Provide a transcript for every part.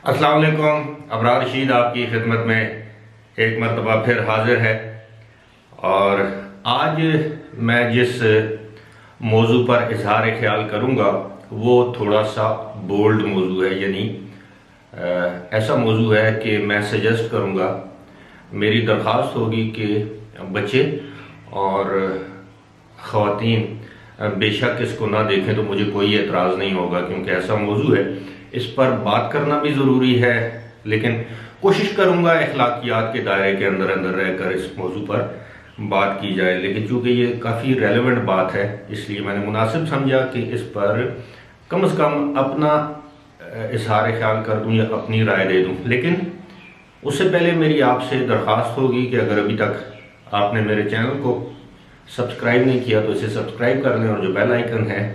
السلام علیکم. ابرار رشید آپ کی خدمت میں ایک مرتبہ پھر حاضر ہے، اور آج میں جس موضوع پر اظہار خیال کروں گا وہ تھوڑا سا بولڈ موضوع ہے، یعنی ایسا موضوع ہے کہ میں سجیسٹ کروں گا، میری درخواست ہوگی کہ بچے اور خواتین بے شک اس کو نہ دیکھیں تو مجھے کوئی اعتراض نہیں ہوگا، کیونکہ ایسا موضوع ہے اس پر بات کرنا بھی ضروری ہے، لیکن کوشش کروں گا اخلاقیات کے دائرے کے اندر رہ کر اس موضوع پر بات کی جائے. لیکن چونکہ یہ کافی ریلیونٹ بات ہے، اس لیے میں نے مناسب سمجھا کہ اس پر کم از کم اپنا اظہار خیال کر دوں یا اپنی رائے دے دوں. لیکن اس سے پہلے میری آپ سے درخواست ہوگی کہ اگر ابھی تک آپ نے میرے چینل کو سبسکرائب نہیں کیا تو اسے سبسکرائب کر لیں، اور جو بیل آئیکن ہے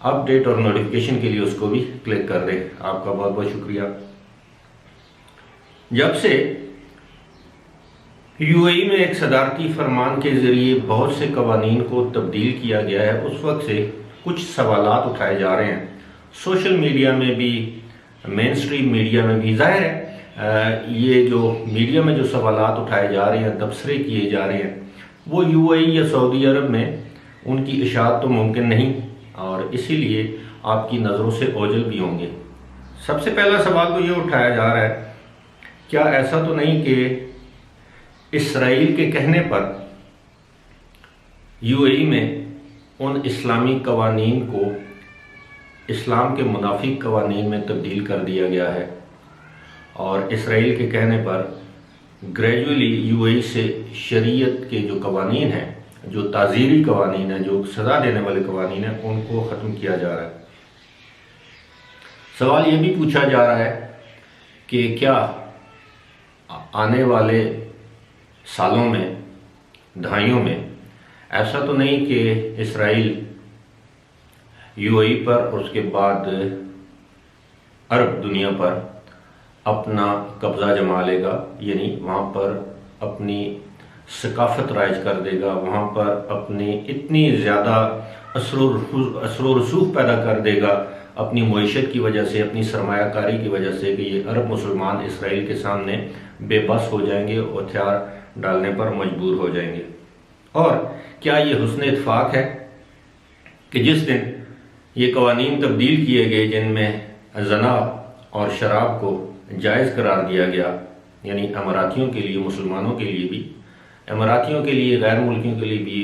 اپ ڈیٹ اور نوٹیفیکیشن کے لیے اس کو بھی کلک کر دیں. آپ کا بہت بہت شکریہ. جب سے یو اے ای میں ایک صدارتی فرمان کے ذریعے بہت سے قوانین کو تبدیل کیا گیا ہے، اس وقت سے کچھ سوالات اٹھائے جا رہے ہیں، سوشل میڈیا میں بھی، مین سٹریم میڈیا میں بھی. ظاہر ہے یہ جو میڈیا میں جو سوالات اٹھائے جا رہے ہیں، تبصرے کیے جا رہے ہیں، وہ یو اے ای یا سعودی عرب میں ان کی اشاعت تو ممکن نہیں، اور اسی لیے آپ کی نظروں سے اوجھل بھی ہوں گے. سب سے پہلا سوال تو یہ اٹھایا جا رہا ہے، کیا ایسا تو نہیں کہ اسرائیل کے کہنے پر یو اے ای میں ان اسلامی قوانین کو اسلام کے منافق قوانین میں تبدیل کر دیا گیا ہے، اور اسرائیل کے کہنے پر گریجولی یو اے ای سے شریعت کے جو قوانین ہیں، جو تعزیری قوانین ہیں، جو سزا دینے والے قوانین ہیں، ان کو ختم کیا جا رہا ہے. سوال یہ بھی پوچھا جا رہا ہے کہ کیا آنے والے سالوں میں، دہائیوں میں ایسا تو نہیں کہ اسرائیل یو اے ای پر اور اس کے بعد عرب دنیا پر اپنا قبضہ جما لے گا، یعنی وہاں پر اپنی ثقافت رائج کر دے گا، وہاں پر اپنی اتنی زیادہ اثر و رسوخ پیدا کر دے گا اپنی معیشت کی وجہ سے، اپنی سرمایہ کاری کی وجہ سے، کہ یہ عرب مسلمان اسرائیل کے سامنے بے بس ہو جائیں گے اور ہتھیار ڈالنے پر مجبور ہو جائیں گے. اور کیا یہ حسن اتفاق ہے کہ جس دن یہ قوانین تبدیل کیے گئے جن میں زنا اور شراب کو جائز قرار دیا گیا، یعنی اماراتیوں کے لیے، مسلمانوں کے لیے بھی، اماراتیوں کے لیے، غیر ملکیوں کے لیے بھی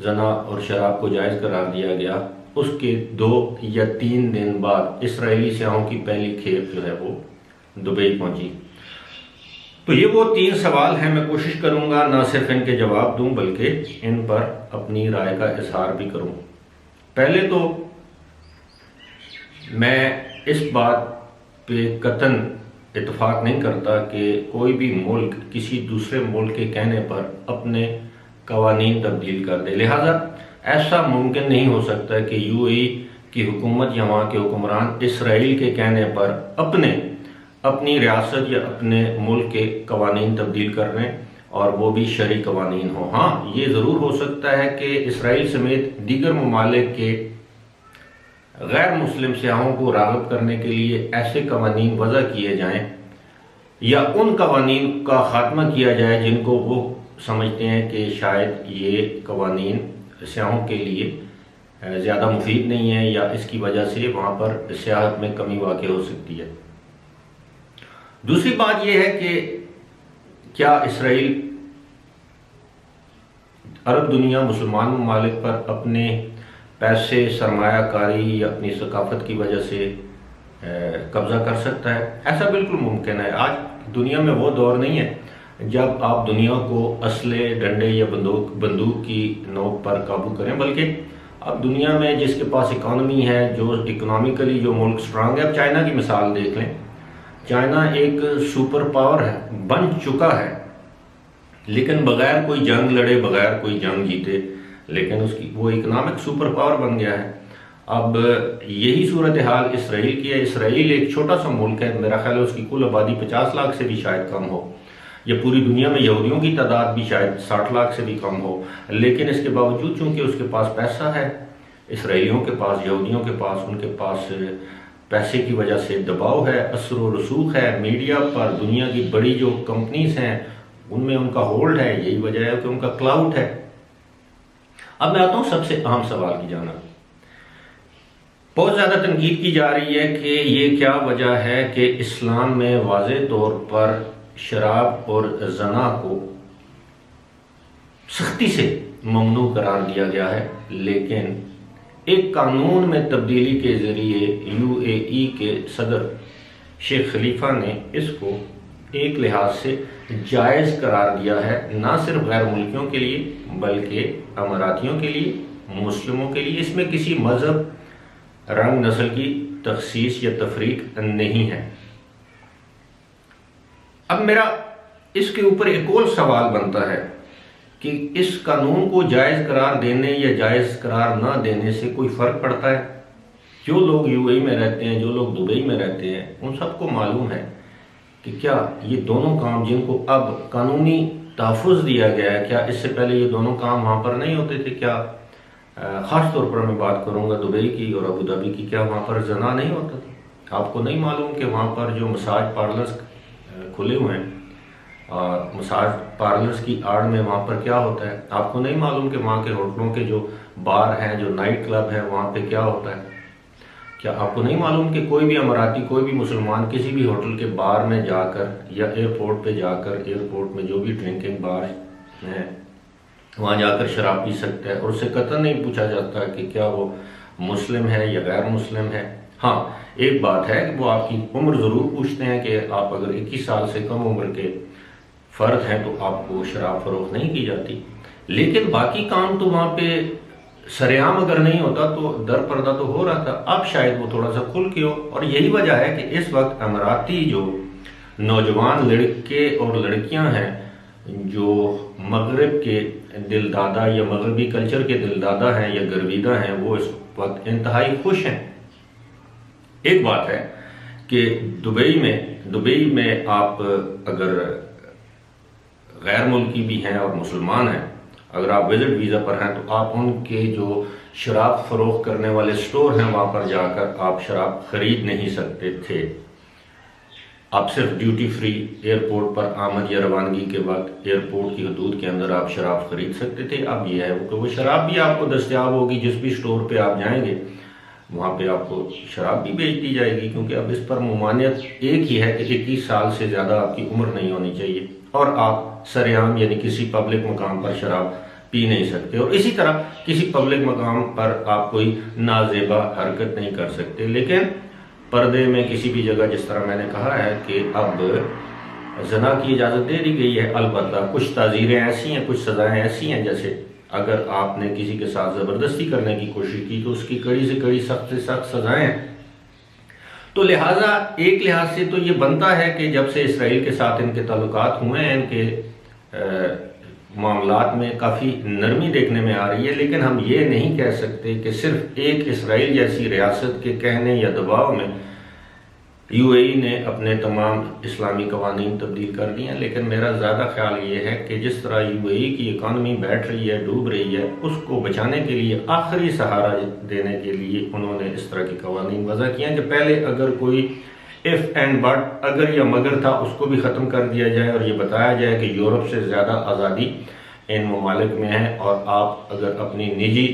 زنا اور شراب کو جائز قرار دیا گیا، اس کے 2 یا 3 دن بعد اسرائیلی سیاحوں کی پہلی کھیپ جو ہے وہ دبئی پہنچی. تو یہ وہ 3 سوال ہیں. میں کوشش کروں گا نہ صرف ان کے جواب دوں بلکہ ان پر اپنی رائے کا اظہار بھی کروں. پہلے تو میں اس بات پہ قطعاً اتفاق نہیں کرتا کہ کوئی بھی ملک کسی دوسرے ملک کے کہنے پر اپنے قوانین تبدیل کر دے. لہٰذا ایسا ممکن نہیں ہو سکتا کہ یو اے ای کی حکومت یا وہاں کے حکمران اسرائیل کے کہنے پر اپنی ریاست یا اپنے ملک کے قوانین تبدیل کر رہے ہیں، اور وہ بھی شرعی قوانین ہوں. ہاں، یہ ضرور ہو سکتا ہے کہ اسرائیل سمیت دیگر ممالک کے غیر مسلم سیاحوں کو راغب کرنے کے لیے ایسے قوانین وضع کیے جائیں، یا ان قوانین کا خاتمہ کیا جائے جن کو وہ سمجھتے ہیں کہ شاید یہ قوانین سیاحوں کے لیے زیادہ مفید نہیں ہیں، یا اس کی وجہ سے وہاں پر سیاحت میں کمی واقع ہو سکتی ہے. دوسری بات یہ ہے کہ کیا اسرائیل عرب دنیا، مسلمان ممالک پر اپنے پیسے، سرمایہ کاری یا اپنی ثقافت کی وجہ سے قبضہ کر سکتا ہے؟ ایسا بالکل ممکن ہے. آج دنیا میں وہ دور نہیں ہے جب آپ دنیا کو اسلحے، ڈنڈے یا بندوق کی نوک پر قابو کریں، بلکہ اب دنیا میں جس کے پاس اکانومی ہے، جو اکنامیکلی جو ملک سٹرانگ ہے، اب چائنا کی مثال دیکھ لیں. چائنا ایک سپر پاور ہے، بن چکا ہے، لیکن بغیر کوئی جنگ لڑے، بغیر کوئی جنگ جیتے، لیکن وہ اکنامک سپر پاور بن گیا ہے. اب یہی صورتحال اسرائیل کی ہے. اسرائیل ایک چھوٹا سا ملک ہے، میرا خیال ہے اس کی کل آبادی 50 لاکھ سے بھی شاید کم ہو، یا پوری دنیا میں یہودیوں کی تعداد بھی شاید 60 لاکھ سے بھی کم ہو، لیکن اس کے باوجود چونکہ اس کے پاس پیسہ ہے، اسرائیلیوں کے پاس، یہودیوں کے پاس، ان کے پاس پیسے کی وجہ سے دباؤ ہے، اثر و رسوخ ہے میڈیا پر، دنیا کی بڑی جو کمپنیز ہیں ان میں ان کا ہولڈ ہے، یہی وجہ ہے کہ ان کا کلاؤڈ ہے۔ اب میں آتا ہوں سب سے اہم سوال کی جانب۔ بہت زیادہ تنقید کی جا رہی ہے کہ یہ کیا وجہ ہے کہ اسلام میں واضح طور پر شراب اور زنا کو سختی سے ممنوع قرار دیا گیا ہے، لیکن ایک قانون میں تبدیلی کے ذریعے UAE کے صدر شیخ خلیفہ نے اس کو ایک لحاظ سے جائز قرار دیا ہے، نہ صرف غیر ملکیوں کے لیے بلکہ اماراتیوں کے لیے، مسلموں کے لیے۔ اس میں کسی مذہب، رنگ، نسل کی تخصیص یا تفریق نہیں ہے۔ اب میرا اس کے اوپر ایک اور سوال بنتا ہے کہ اس قانون کو جائز قرار دینے یا جائز قرار نہ دینے سے کوئی فرق پڑتا ہے؟ جو لوگ UAE میں رہتے ہیں، جو لوگ دبئی میں رہتے ہیں، ان سب کو معلوم ہے کہ کیا یہ دونوں کام جن کو اب قانونی تحفظ دیا گیا ہے، کیا اس سے پہلے یہ دونوں کام وہاں پر نہیں ہوتے تھے؟ کیا خاص طور پر میں بات کروں گا دبئی کی اور ابوظہبی کی، کیا وہاں پر زنا نہیں ہوتا تھا؟ آپ کو نہیں معلوم کہ وہاں پر جو مساج پارلرز کھلے ہوئے ہیں اور مساج پارلرز کی آڑ میں وہاں پر کیا ہوتا ہے؟ آپ کو نہیں معلوم کہ وہاں کے ہوٹلوں کے جو بار ہیں، جو نائٹ کلب ہیں، وہاں پہ کیا ہوتا ہے؟ کیا آپ کو نہیں معلوم کہ کوئی بھی اماراتی، کوئی بھی مسلمان کسی بھی ہوٹل کے بار میں جا کر یا ایئرپورٹ پہ جا کر، ایئرپورٹ میں جو بھی ڈرنکنگ بار ہیں وہاں جا کر شراب پی سکتا ہے اور اس سے قطعاً نہیں پوچھا جاتا کہ کیا وہ مسلم ہے یا غیر مسلم ہے؟ ہاں، ایک بات ہے کہ وہ آپ کی عمر ضرور پوچھتے ہیں کہ آپ اگر 21 سال سے کم عمر کے فرد ہیں تو آپ کو شراب فروخت نہیں کی جاتی، لیکن باقی کام تو وہاں پہ سرعام اگر نہیں ہوتا تو در پردہ تو ہو رہا تھا۔ اب شاید وہ تھوڑا سا کھل کے ہو، اور یہی وجہ ہے کہ اس وقت اماراتی جو نوجوان لڑکے اور لڑکیاں ہیں جو مغرب کے دل دادہ یا مغربی کلچر کے دل دادہ ہیں یا گرویدہ ہیں، وہ اس وقت انتہائی خوش ہیں۔ ایک بات ہے کہ دبئی میں آپ اگر غیر ملکی بھی ہیں اور مسلمان ہیں، اگر آپ وزٹ ویزا پر ہیں تو آپ ان کے جو شراب فروخت کرنے والے سٹور ہیں وہاں پر جا کر آپ شراب خرید نہیں سکتے تھے۔ آپ صرف ڈیوٹی فری ایئرپورٹ پر آمد یا روانگی کے وقت ایئرپورٹ کی حدود کے اندر آپ شراب خرید سکتے تھے۔ اب یہ ہے کہ وہ شراب بھی آپ کو دستیاب ہوگی، جس بھی سٹور پہ آپ جائیں گے وہاں پہ آپ کو شراب بھی بیچ دی جائے گی، کیونکہ اب اس پر ممانعت ایک ہی ہے کہ 21 سال سے زیادہ آپ کی عمر نہیں ہونی چاہیے اور آپ سرعام یعنی کسی پبلک مقام پر شراب پی نہیں سکتے، اور اسی طرح کسی پبلک مقام پر آپ کوئی نازیبا حرکت نہیں کر سکتے۔ لیکن پردے میں کسی بھی جگہ، جس طرح میں نے کہا ہے کہ اب زنا کی اجازت دے دی گئی ہے، البتہ کچھ تعزیریں ایسی ہیں، کچھ سزائیں ایسی ہیں، جیسے اگر آپ نے کسی کے ساتھ زبردستی کرنے کی کوشش کی تو اس کی کڑی سے کڑی، سخت سے سخت سزائیں ہیں۔ تو لہٰذا ایک لحاظ سے تو یہ بنتا ہے کہ جب سے اسرائیل کے ساتھ ان کے تعلقات ہوئے ہیں، ان کے معاملات میں کافی نرمی دیکھنے میں آ رہی ہے، لیکن ہم یہ نہیں کہہ سکتے کہ صرف ایک اسرائیل جیسی ریاست کے کہنے یا دباؤ میں UAE نے اپنے تمام اسلامی قوانین تبدیل کر دیے ہیں۔ لیکن میرا زیادہ خیال یہ ہے کہ جس طرح UAE کی اکانومی بیٹھ رہی ہے، ڈوب رہی ہے، اس کو بچانے کے لیے، آخری سہارا دینے کے لیے انہوں نے اس طرح کی قوانین وضع کیے ہیں کہ پہلے اگر کوئی اف اینڈ بٹ، اگر یا مگر تھا، اس کو بھی ختم کر دیا جائے اور یہ بتایا جائے کہ یورپ سے زیادہ آزادی ان ممالک میں ہے، اور آپ اگر اپنی نجی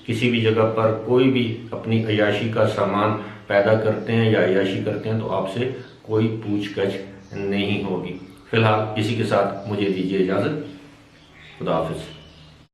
کسی بھی جگہ پر کوئی بھی اپنی عیاشی کا سامان پیدا کرتے ہیں یا عیاشی کرتے ہیں تو آپ سے کوئی پوچھ گچھ نہیں ہوگی۔ فی الحال اسی کے ساتھ مجھے دیجیے اجازت۔ خدا حافظ۔